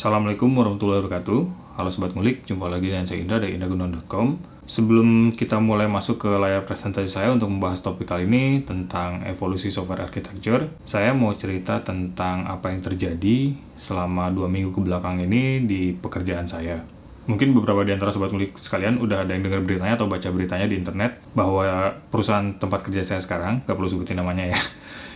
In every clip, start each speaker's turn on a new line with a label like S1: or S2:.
S1: Assalamualaikum warahmatullahi wabarakatuh. Halo Sobat Ngulik, jumpa lagi dengan saya Indra dari indagunawan.com. Sebelum kita mulai masuk ke layar presentasi saya untuk membahas topik kali ini tentang evolusi software architecture, saya mau cerita tentang apa yang terjadi selama 2 minggu kebelakang ini di pekerjaan saya. Mungkin beberapa di antara Sobat Ngulik sekalian udah ada yang dengar beritanya atau baca beritanya di internet bahwa perusahaan tempat kerja saya sekarang, gak perlu sebutin namanya ya,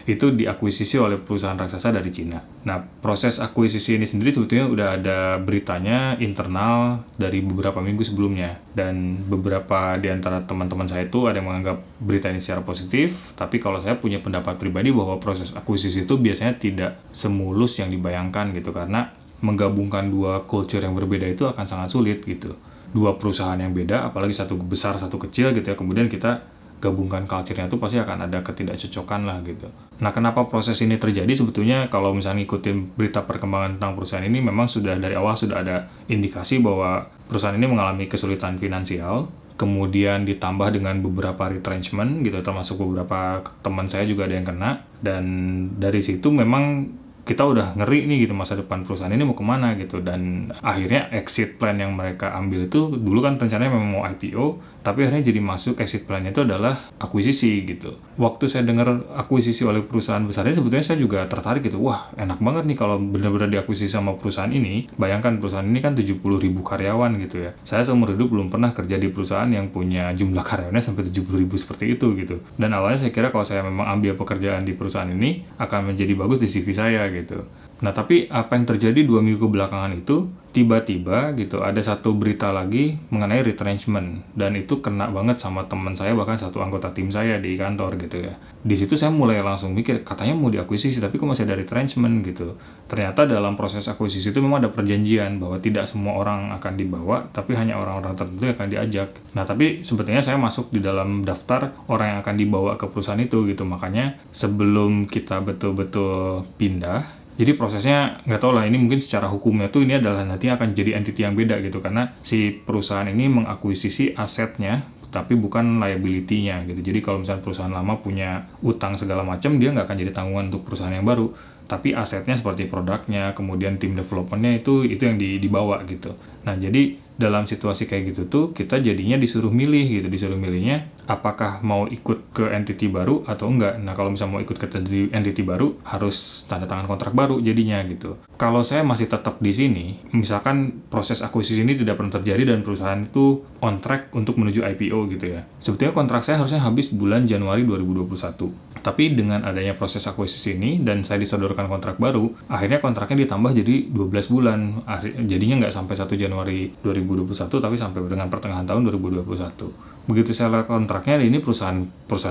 S1: itu diakuisisi oleh perusahaan raksasa dari Cina. Nah, proses akuisisi ini sendiri sebetulnya udah ada beritanya internal dari beberapa minggu sebelumnya. Dan beberapa di antara teman-teman saya itu ada yang menganggap berita ini secara positif, tapi kalau saya punya pendapat pribadi bahwa proses akuisisi itu biasanya tidak semulus yang dibayangkan gitu, karena menggabungkan dua culture yang berbeda itu akan sangat sulit gitu. Dua perusahaan yang beda, apalagi satu besar, satu kecil gitu ya, kemudian kita gabungkan culture-nya itu pasti akan ada ketidakcocokan lah gitu. Nah, kenapa proses ini terjadi? Sebetulnya kalau misalnya ngikutin berita perkembangan tentang perusahaan ini, memang sudah dari awal sudah ada indikasi bahwa perusahaan ini mengalami kesulitan finansial, kemudian ditambah dengan beberapa retrenchment gitu, termasuk beberapa teman saya juga ada yang kena, dan dari situ memang kita udah ngeri nih gitu, masa depan perusahaan ini mau kemana gitu. Dan akhirnya exit plan yang mereka ambil itu, dulu kan rencananya memang mau IPO, tapi akhirnya jadi masuk exit plan itu adalah akuisisi gitu. Waktu saya dengar akuisisi oleh perusahaan besar ini, sebetulnya saya juga tertarik gitu. Wah, enak banget nih kalau benar-benar diakuisisi sama perusahaan ini. Bayangkan perusahaan ini kan 70.000 karyawan gitu ya. Saya seumur hidup belum pernah kerja di perusahaan yang punya jumlah karyawannya sampai 70.000 seperti itu gitu. Dan awalnya saya kira kalau saya memang ambil pekerjaan di perusahaan ini akan menjadi bagus di CV saya gitu. Nah, tapi apa yang terjadi 2 minggu belakangan itu, tiba-tiba gitu ada satu berita lagi mengenai retrenchment, dan itu kena banget sama teman saya, bahkan satu anggota tim saya di kantor gitu ya. Di situ saya mulai langsung mikir, katanya mau diakuisisi tapi kok masih ada retrenchment gitu. Ternyata dalam proses akuisisi itu memang ada perjanjian bahwa tidak semua orang akan dibawa, tapi hanya orang-orang tertentu yang akan diajak. Nah, tapi sebetulnya saya masuk di dalam daftar orang yang akan dibawa ke perusahaan itu gitu. Makanya sebelum kita betul-betul pindah, jadi prosesnya nggak tahu lah, ini mungkin secara hukumnya tuh ini adalah nanti akan jadi entity yang beda gitu, karena si perusahaan ini mengakuisisi asetnya tapi bukan liability-nya gitu. Jadi kalau misalnya perusahaan lama punya utang segala macam, dia nggak akan jadi tanggungan untuk perusahaan yang baru, tapi asetnya seperti produknya, kemudian tim development-nya itu yang dibawa gitu. Nah, jadi dalam situasi kayak gitu tuh kita jadinya disuruh milih gitu, disuruh milihnya apakah mau ikut ke entity baru atau enggak. Nah, kalau misalnya mau ikut ke entity baru harus tanda tangan kontrak baru jadinya gitu. Kalau saya masih tetap di sini, misalkan proses akuisisi ini tidak pernah terjadi dan perusahaan itu on track untuk menuju IPO gitu ya. Sebetulnya kontrak saya harusnya habis bulan Januari 2021. Tapi dengan adanya proses akuisisi ini dan saya disodorkan kontrak baru, akhirnya kontraknya ditambah jadi 12 bulan. Jadinya nggak sampai 1 Januari 2021, tapi sampai dengan pertengahan tahun 2021. Begitu saya lihat kontraknya, ini perusahaan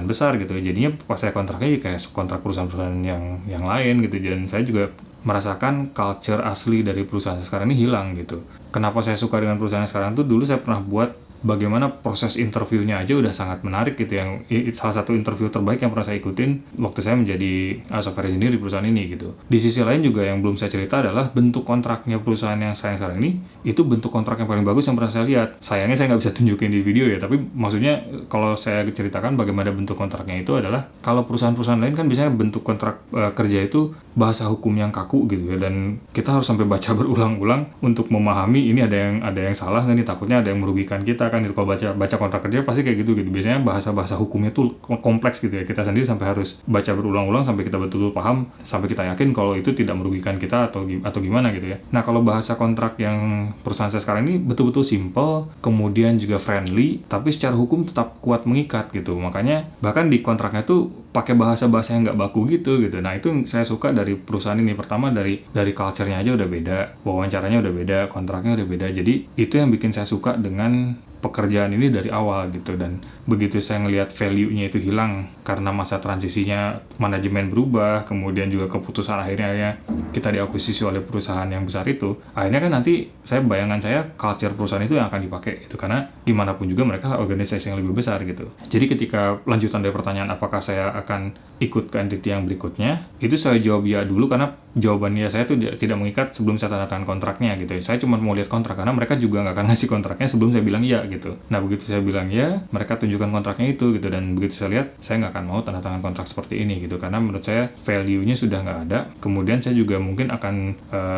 S1: besar gitu. Jadinya pas saya kontraknya kayak kontrak perusahaan-perusahaan yang lain gitu. Dan saya juga merasakan culture asli dari perusahaan sekarang ini hilang gitu. Kenapa saya suka dengan perusahaan sekarang tuh, dulu saya pernah buat bagaimana proses interviewnya aja udah sangat menarik gitu, yang salah satu interview terbaik yang pernah saya ikutin waktu saya menjadi software engineer di perusahaan ini gitu. Di sisi lain juga yang belum saya cerita adalah bentuk kontraknya perusahaan yang saya sekarang ini, itu bentuk kontrak yang paling bagus yang pernah saya lihat. Sayangnya saya nggak bisa tunjukin di video ya, tapi maksudnya kalau saya ceritakan bagaimana bentuk kontraknya itu adalah, kalau perusahaan-perusahaan lain kan biasanya bentuk kontrak kerja itu bahasa hukum yang kaku gitu ya, dan kita harus sampai baca berulang-ulang untuk memahami ini ada yang salah nggak nih, takutnya ada yang merugikan kita kan gitu. Kalau baca kontrak kerja pasti kayak gitu. Biasanya bahasa hukumnya tuh kompleks gitu ya, kita sendiri sampai harus baca berulang-ulang sampai kita betul-betul paham, sampai kita yakin kalau itu tidak merugikan kita atau gimana gitu ya. Nah, kalau bahasa kontrak yang perusahaan saya sekarang ini betul-betul simple, kemudian juga friendly, tapi secara hukum tetap kuat mengikat gitu. Makanya bahkan di kontraknya tuh pakai bahasa-bahasa yang nggak baku gitu. Nah, itu yang saya suka dari perusahaan ini. Pertama dari culture-nya aja udah beda, wawancaranya udah beda, kontraknya udah beda. Jadi itu yang bikin saya suka dengan pekerjaan ini dari awal gitu. Dan begitu saya ngelihat value-nya itu hilang karena masa transisinya manajemen berubah, kemudian juga keputusan akhirnya kita diakuisisi oleh perusahaan yang besar itu, akhirnya kan nanti bayangan saya culture perusahaan itu yang akan dipakai itu, karena gimana pun juga mereka organisasi yang lebih besar gitu. Jadi ketika lanjutan dari pertanyaan apakah saya akan ikut ke entity yang berikutnya, itu saya jawab ya dulu, karena jawabannya saya tuh tidak mengikat sebelum saya tanda tangan kontraknya gitu ya. Saya cuma mau lihat kontrak, karena mereka juga nggak akan ngasih kontraknya sebelum saya bilang iya gitu. Nah, begitu saya bilang ya, mereka tunjukkan kontraknya itu gitu, dan begitu saya lihat, saya nggak akan mau tanda tangan kontrak seperti ini gitu, karena menurut saya value-nya sudah nggak ada. Kemudian saya juga mungkin akan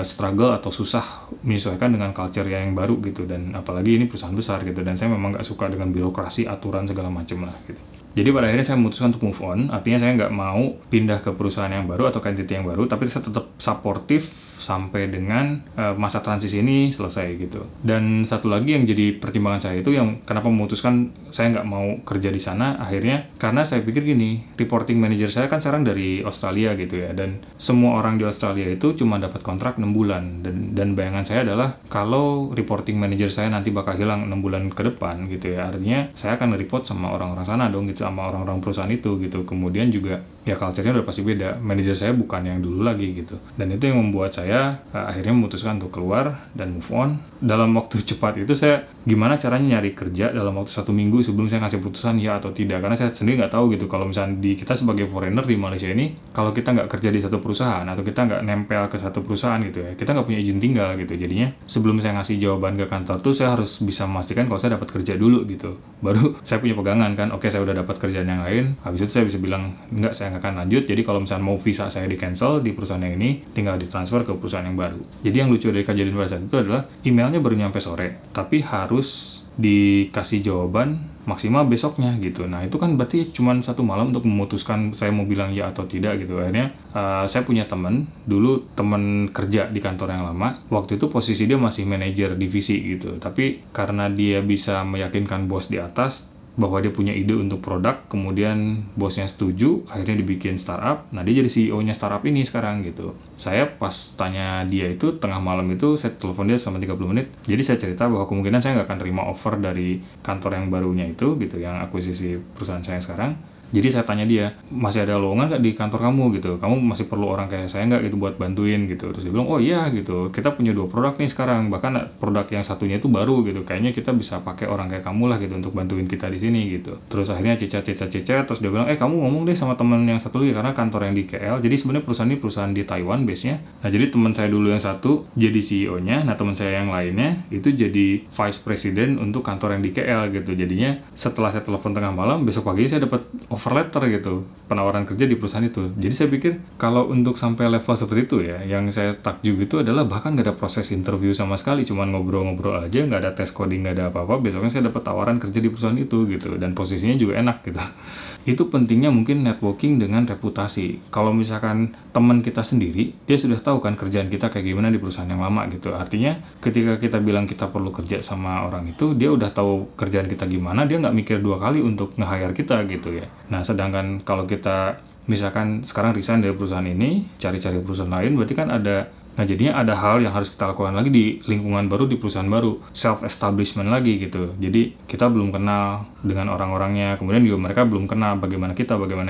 S1: struggle atau susah menyesuaikan dengan culture yang baru gitu, dan apalagi ini perusahaan besar gitu, dan saya memang nggak suka dengan birokrasi, aturan segala macam lah gitu. Jadi pada akhirnya saya memutuskan untuk move on, artinya saya nggak mau pindah ke perusahaan yang baru atau ke entity yang baru, tapi saya tetap supportive sampai dengan masa transisi ini selesai gitu. Dan satu lagi yang jadi pertimbangan saya itu, yang kenapa memutuskan saya nggak mau kerja di sana akhirnya, karena saya pikir gini, reporting manager saya kan sekarang dari Australia gitu ya, dan semua orang di Australia itu cuma dapat kontrak 6 bulan, dan bayangan saya adalah kalau reporting manager saya nanti bakal hilang 6 bulan ke depan gitu ya, artinya saya akan nge-report sama orang-orang sana dong gitu, sama orang-orang perusahaan itu gitu. Kemudian juga ya culture-nya udah pasti beda, manajer saya bukan yang dulu lagi gitu, dan itu yang membuat saya akhirnya memutuskan untuk keluar dan move on. Dalam waktu cepat itu saya gimana caranya nyari kerja dalam waktu 1 minggu sebelum saya ngasih putusan ya atau tidak, karena saya sendiri nggak tahu gitu kalau misalnya kita sebagai foreigner di Malaysia ini, kalau kita nggak kerja di satu perusahaan atau kita nggak nempel ke satu perusahaan gitu ya, kita nggak punya izin tinggal gitu. Jadinya sebelum saya ngasih jawaban ke kantor tuh, saya harus bisa memastikan kalau saya dapat kerja dulu gitu, baru saya punya pegangan kan, oke saya udah dapat kerjaan yang lain, habis itu saya bisa bilang enggak, saya nggak akan lanjut. Jadi kalau misalnya mau visa saya di cancel di perusahaan yang ini, tinggal ditransfer ke perusahaan yang baru. Jadi yang lucu dari kejadian pada saat itu adalah emailnya baru nyampe sore, tapi harus dikasih jawaban maksimal besoknya gitu. Nah itu kan berarti cuma 1 malam untuk memutuskan saya mau bilang ya atau tidak gitu. Akhirnya saya punya teman kerja di kantor yang lama, waktu itu posisi dia masih manajer divisi gitu, tapi karena dia bisa meyakinkan bos di atas bahwa dia punya ide untuk produk, kemudian bosnya setuju, akhirnya dibikin startup. Nah, dia jadi CEO-nya startup ini sekarang gitu. Saya pas tanya dia itu tengah malam itu, saya telepon dia selama 30 menit. Jadi saya cerita bahwa kemungkinan saya nggak akan terima offer dari kantor yang barunya itu gitu, yang akuisisi perusahaan saya sekarang. Jadi saya tanya dia, masih ada lowongan nggak di kantor kamu gitu? Kamu masih perlu orang kayak saya nggak gitu buat bantuin gitu? Terus dia bilang, oh iya gitu, kita punya 2 produk nih sekarang, bahkan produk yang satunya itu baru gitu, kayaknya kita bisa pakai orang kayak kamu lah gitu untuk bantuin kita di sini gitu. Terus akhirnya cicat, terus dia bilang, kamu ngomong deh sama teman yang satu lagi, karena kantor yang di KL, jadi sebenarnya perusahaan ini perusahaan di Taiwan base-nya. Nah jadi teman saya dulu yang satu jadi CEO-nya, nah teman saya yang lainnya itu jadi Vice President untuk kantor yang di KL gitu. Jadinya setelah saya telepon tengah malam, besok pagi saya dapat offer letter gitu, penawaran kerja di perusahaan itu. Jadi saya pikir kalau untuk sampai level seperti itu ya, yang saya takjub itu adalah bahkan nggak ada proses interview sama sekali, cuman ngobrol-ngobrol aja, nggak ada tes coding, nggak ada apa-apa, besoknya saya dapat tawaran kerja di perusahaan itu gitu, dan posisinya juga enak gitu. Itu pentingnya mungkin networking dengan reputasi. Kalau misalkan teman kita sendiri, dia sudah tahu kan kerjaan kita kayak gimana di perusahaan yang lama gitu. Artinya ketika kita bilang kita perlu kerja sama orang itu, dia udah tahu kerjaan kita gimana, dia nggak mikir 2 kali untuk nge-hire kita gitu ya. Nah, sedangkan kalau kita misalkan sekarang resign dari perusahaan ini, cari-cari perusahaan lain, berarti kan nah jadinya ada hal yang harus kita lakukan lagi di lingkungan baru, di perusahaan baru, self-establishment lagi gitu. Jadi kita belum kenal dengan orang-orangnya, kemudian juga mereka belum kenal bagaimana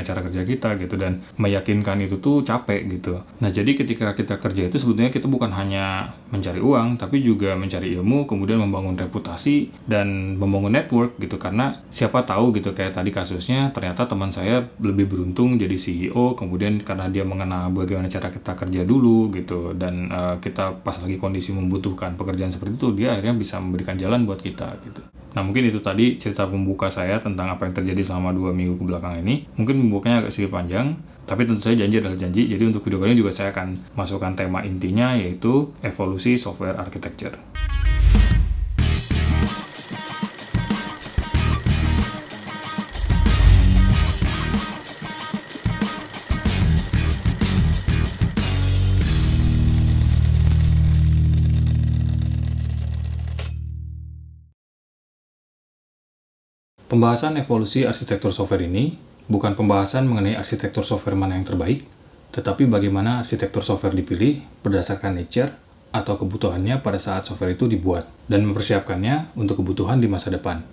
S1: cara kerja kita gitu, dan meyakinkan itu tuh capek gitu. Nah jadi ketika kita kerja itu sebetulnya kita bukan hanya mencari uang, tapi juga mencari ilmu, kemudian membangun reputasi dan membangun network gitu, karena siapa tahu gitu, kayak tadi kasusnya ternyata teman saya lebih beruntung jadi CEO, kemudian karena dia mengenal bagaimana cara kita kerja dulu gitu, dan kita pas lagi kondisi membutuhkan pekerjaan seperti itu, dia akhirnya bisa memberikan jalan buat kita gitu. Nah mungkin itu tadi cerita pembuka saya tentang apa yang terjadi selama 2 minggu kebelakang ini. Mungkin pembukanya agak sedikit panjang, tapi tentu saja janji adalah janji. Jadi untuk video kali ini juga saya akan masukkan tema intinya, yaitu evolusi software architecture. Pembahasan evolusi arsitektur software ini bukan pembahasan mengenai arsitektur software mana yang terbaik, tetapi bagaimana arsitektur software dipilih berdasarkan nature atau kebutuhannya pada saat software itu dibuat, dan mempersiapkannya untuk kebutuhan di masa depan.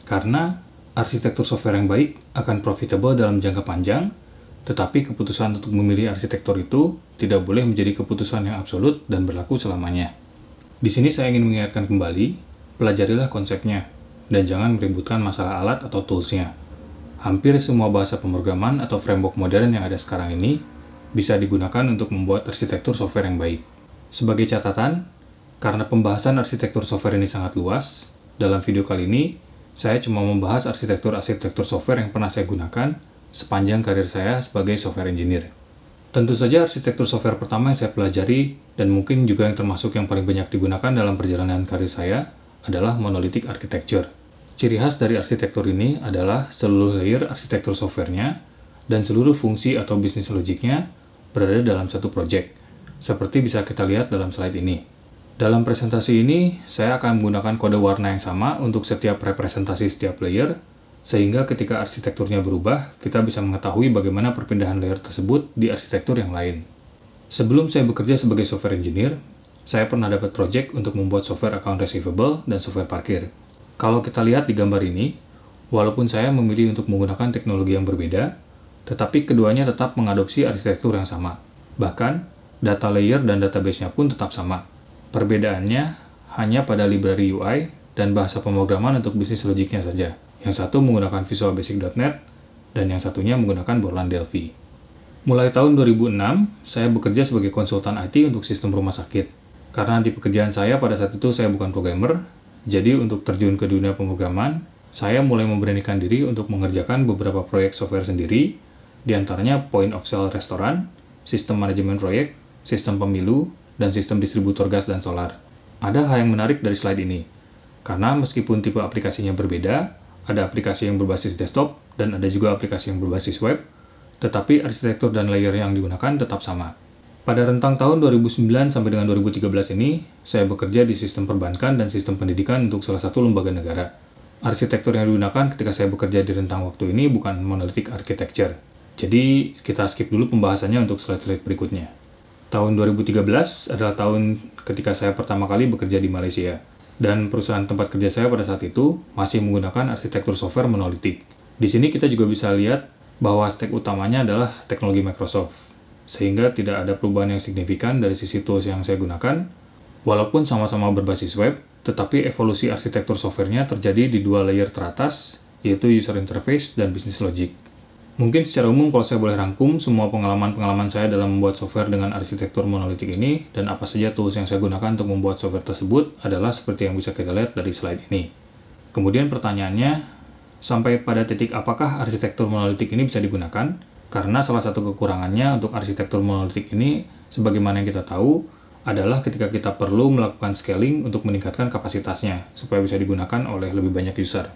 S1: Karena arsitektur software yang baik akan profitable dalam jangka panjang, tetapi keputusan untuk memilih arsitektur itu tidak boleh menjadi keputusan yang absolut dan berlaku selamanya. Di sini saya ingin mengingatkan kembali, pelajarilah konsepnya, dan jangan meributkan masalah alat atau tools-nya. Hampir semua bahasa pemrograman atau framework modern yang ada sekarang ini bisa digunakan untuk membuat arsitektur software yang baik. Sebagai catatan, karena pembahasan arsitektur software ini sangat luas, dalam video kali ini, saya cuma membahas arsitektur-arsitektur software yang pernah saya gunakan sepanjang karir saya sebagai software engineer. Tentu saja arsitektur software pertama yang saya pelajari, dan mungkin juga yang termasuk yang paling banyak digunakan dalam perjalanan karir saya, adalah monolithic architecture. Ciri khas dari arsitektur ini adalah seluruh layer arsitektur softwarenya dan seluruh fungsi atau bisnis logiknya berada dalam satu project, seperti bisa kita lihat dalam slide ini. Dalam presentasi ini, saya akan menggunakan kode warna yang sama untuk setiap representasi setiap layer, sehingga ketika arsitekturnya berubah, kita bisa mengetahui bagaimana perpindahan layer tersebut di arsitektur yang lain. Sebelum saya bekerja sebagai software engineer, saya pernah dapat project untuk membuat software account receivable dan software parkir. Kalau kita lihat di gambar ini, walaupun saya memilih untuk menggunakan teknologi yang berbeda, tetapi keduanya tetap mengadopsi arsitektur yang sama. Bahkan, data layer dan database-nya pun tetap sama. Perbedaannya hanya pada library UI dan bahasa pemrograman untuk bisnis logiknya saja. Yang satu menggunakan Visual Basic.NET, dan yang satunya menggunakan Borland Delphi. Mulai tahun 2006, saya bekerja sebagai konsultan IT untuk sistem rumah sakit. Karena di pekerjaan saya pada saat itu saya bukan programmer, jadi untuk terjun ke dunia pemrograman, saya mulai memberanikan diri untuk mengerjakan beberapa proyek software sendiri, diantaranya point of sale restoran, sistem manajemen proyek, sistem pemilu, dan sistem distributor gas dan solar. Ada hal yang menarik dari slide ini, karena meskipun tipe aplikasinya berbeda, ada aplikasi yang berbasis desktop, dan ada juga aplikasi yang berbasis web, tetapi arsitektur dan layer yang digunakan tetap sama. Pada rentang tahun 2009 sampai dengan 2013 ini, saya bekerja di sistem perbankan dan sistem pendidikan untuk salah satu lembaga negara. Arsitektur yang digunakan ketika saya bekerja di rentang waktu ini bukan monolithic architecture. Jadi, kita skip dulu pembahasannya untuk slide-slide berikutnya. Tahun 2013 adalah tahun ketika saya pertama kali bekerja di Malaysia. Dan perusahaan tempat kerja saya pada saat itu masih menggunakan arsitektur software monolithic. Di sini kita juga bisa lihat bahwa stack utamanya adalah teknologi Microsoft, sehingga tidak ada perubahan yang signifikan dari sisi tools yang saya gunakan. Walaupun sama-sama berbasis web, tetapi evolusi arsitektur softwarenya terjadi di dua layer teratas, yaitu user interface dan business logic. Mungkin secara umum kalau saya boleh rangkum semua pengalaman-pengalaman saya dalam membuat software dengan arsitektur monolithic ini dan apa saja tools yang saya gunakan untuk membuat software tersebut adalah seperti yang bisa kita lihat dari slide ini. Kemudian pertanyaannya, sampai pada titik apakah arsitektur monolithic ini bisa digunakan? Karena salah satu kekurangannya untuk arsitektur monolithic ini, sebagaimana yang kita tahu, adalah ketika kita perlu melakukan scaling untuk meningkatkan kapasitasnya supaya bisa digunakan oleh lebih banyak user.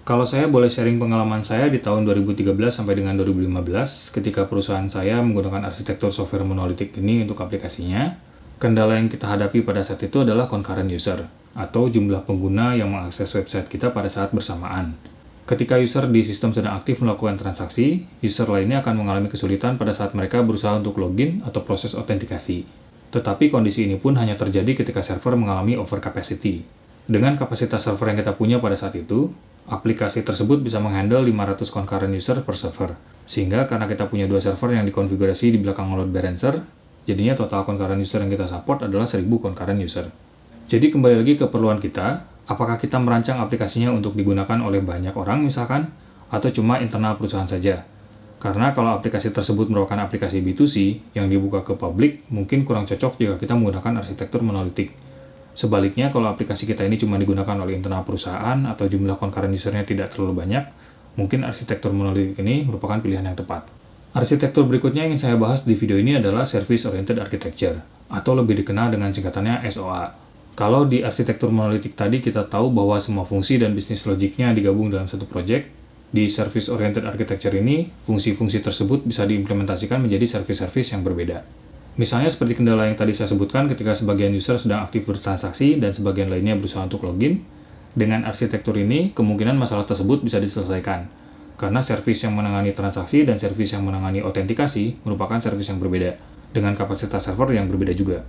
S1: Kalau saya boleh sharing pengalaman saya di tahun 2013 sampai dengan 2015, ketika perusahaan saya menggunakan arsitektur software monolithic ini untuk aplikasinya, kendala yang kita hadapi pada saat itu adalah concurrent user, atau jumlah pengguna yang mengakses website kita pada saat bersamaan. Ketika user di sistem sedang aktif melakukan transaksi, user lainnya akan mengalami kesulitan pada saat mereka berusaha untuk login atau proses autentikasi. Tetapi kondisi ini pun hanya terjadi ketika server mengalami overcapacity. Dengan kapasitas server yang kita punya pada saat itu, aplikasi tersebut bisa menghandle 500 concurrent user per server. Sehingga karena kita punya dua server yang dikonfigurasi di belakang load balancer, jadinya total concurrent user yang kita support adalah 1000 concurrent user. Jadi kembali lagi ke keperluan kita, apakah kita merancang aplikasinya untuk digunakan oleh banyak orang misalkan, atau cuma internal perusahaan saja? Karena kalau aplikasi tersebut merupakan aplikasi B2C yang dibuka ke publik, mungkin kurang cocok jika kita menggunakan arsitektur monolithic. Sebaliknya, kalau aplikasi kita ini cuma digunakan oleh internal perusahaan atau jumlah concurrent usernya tidak terlalu banyak, mungkin arsitektur monolithic ini merupakan pilihan yang tepat. Arsitektur berikutnya yang ingin saya bahas di video ini adalah Service Oriented Architecture, atau lebih dikenal dengan singkatannya SOA. Kalau di arsitektur monolithic tadi kita tahu bahwa semua fungsi dan bisnis logiknya digabung dalam satu project, di Service Oriented Architecture ini, fungsi-fungsi tersebut bisa diimplementasikan menjadi service-service yang berbeda. Misalnya seperti kendala yang tadi saya sebutkan ketika sebagian user sedang aktif bertransaksi dan sebagian lainnya berusaha untuk login, dengan arsitektur ini kemungkinan masalah tersebut bisa diselesaikan. Karena service yang menangani transaksi dan service yang menangani autentikasi merupakan service yang berbeda, dengan kapasitas server yang berbeda juga.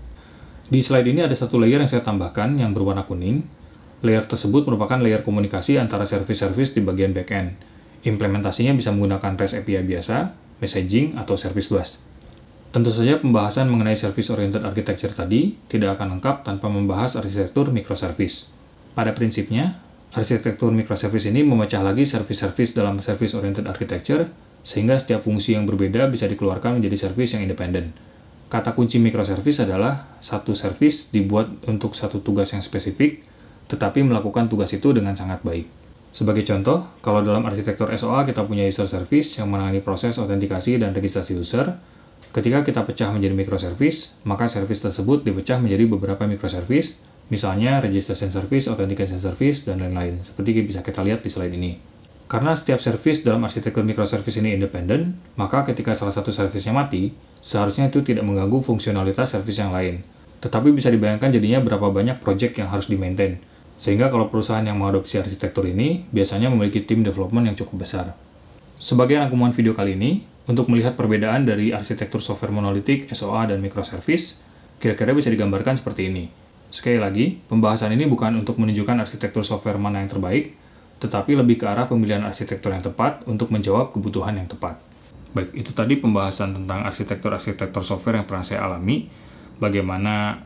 S1: Di slide ini ada satu layer yang saya tambahkan yang berwarna kuning. Layer tersebut merupakan layer komunikasi antara service-service di bagian backend. Implementasinya bisa menggunakan REST API biasa, messaging, atau service bus. Tentu saja pembahasan mengenai Service-Oriented Architecture tadi tidak akan lengkap tanpa membahas arsitektur microservice. Pada prinsipnya, arsitektur microservice ini memecah lagi service-service dalam Service-Oriented Architecture sehingga setiap fungsi yang berbeda bisa dikeluarkan menjadi service yang independen. Kata kunci microservice adalah satu service dibuat untuk satu tugas yang spesifik, tetapi melakukan tugas itu dengan sangat baik. Sebagai contoh, kalau dalam arsitektur SOA kita punya user service yang menangani proses autentikasi dan registrasi user, ketika kita pecah menjadi microservice, maka service tersebut dipecah menjadi beberapa microservice, misalnya registration service, authentication service, dan lain-lain, seperti bisa kita lihat di slide ini. Karena setiap service dalam arsitektur microservice ini independen, maka ketika salah satu service-nya mati, seharusnya itu tidak mengganggu fungsionalitas service yang lain. Tetapi bisa dibayangkan jadinya berapa banyak project yang harus di-maintain. Sehingga kalau perusahaan yang mengadopsi arsitektur ini, biasanya memiliki tim development yang cukup besar. Sebagai rangkuman video kali ini, untuk melihat perbedaan dari arsitektur software monolitik, SOA, dan microservice, kira-kira bisa digambarkan seperti ini. Sekali lagi, pembahasan ini bukan untuk menunjukkan arsitektur software mana yang terbaik, tetapi lebih ke arah pemilihan arsitektur yang tepat untuk menjawab kebutuhan yang tepat. Baik, itu tadi pembahasan tentang arsitektur-arsitektur software yang pernah saya alami, bagaimana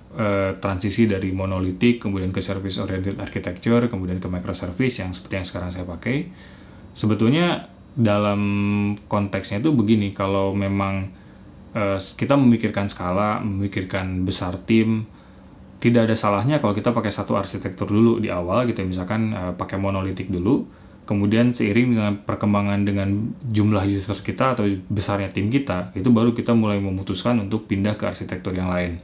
S1: transisi dari monolitik, kemudian ke service-oriented architecture, kemudian ke microservice yang seperti yang sekarang saya pakai. Sebetulnya dalam konteksnya itu begini, kalau memang kita memikirkan skala, memikirkan besar tim, tidak ada salahnya kalau kita pakai satu arsitektur dulu di awal gitu, misalkan pakai monolitik dulu, kemudian seiring dengan perkembangan dengan jumlah user kita atau besarnya tim kita, itu baru kita mulai memutuskan untuk pindah ke arsitektur yang lain.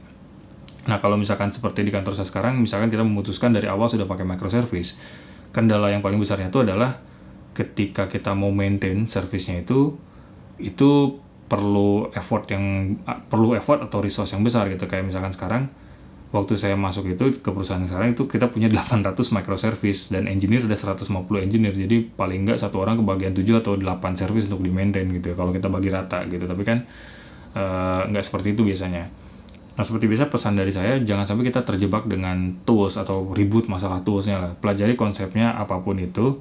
S1: Nah, kalau misalkan seperti di kantor saya sekarang, misalkan kita memutuskan dari awal sudah pakai microservice, kendala yang paling besarnya itu adalah ketika kita mau maintain service-nya itu perlu effort atau resource yang besar gitu. Kayak misalkan sekarang waktu saya masuk itu ke perusahaan sekarang itu kita punya 800 microservice dan engineer ada 150 engineer, jadi paling nggak satu orang kebagian 7 atau 8 service untuk di-maintain gitu ya, kalau kita bagi rata gitu. Tapi kan nggak seperti itu biasanya. Nah, seperti biasa pesan dari saya, jangan sampai kita terjebak dengan tools atau ribut masalah toolsnya lah. Pelajari konsepnya apapun itu.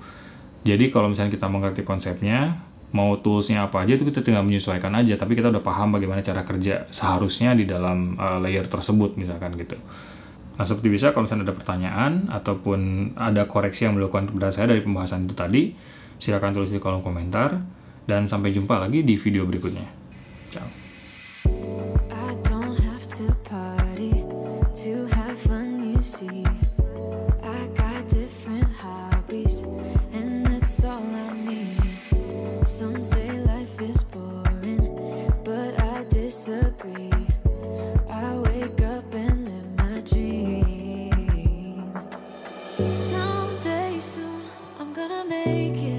S1: Jadi kalau misalnya kita mengerti konsepnya, mau toolsnya apa aja itu kita tinggal menyesuaikan aja, tapi kita udah paham bagaimana cara kerja seharusnya di dalam layer tersebut misalkan gitu. Nah, seperti biasa kalau misalnya ada pertanyaan ataupun ada koreksi yang melakukan kepada saya dari pembahasan itu tadi, silakan tulis di kolom komentar, dan sampai jumpa lagi di video berikutnya. Ciao.
S2: Some say life is boring, but I disagree. I wake up and live my dream. Someday soon, I'm gonna make it.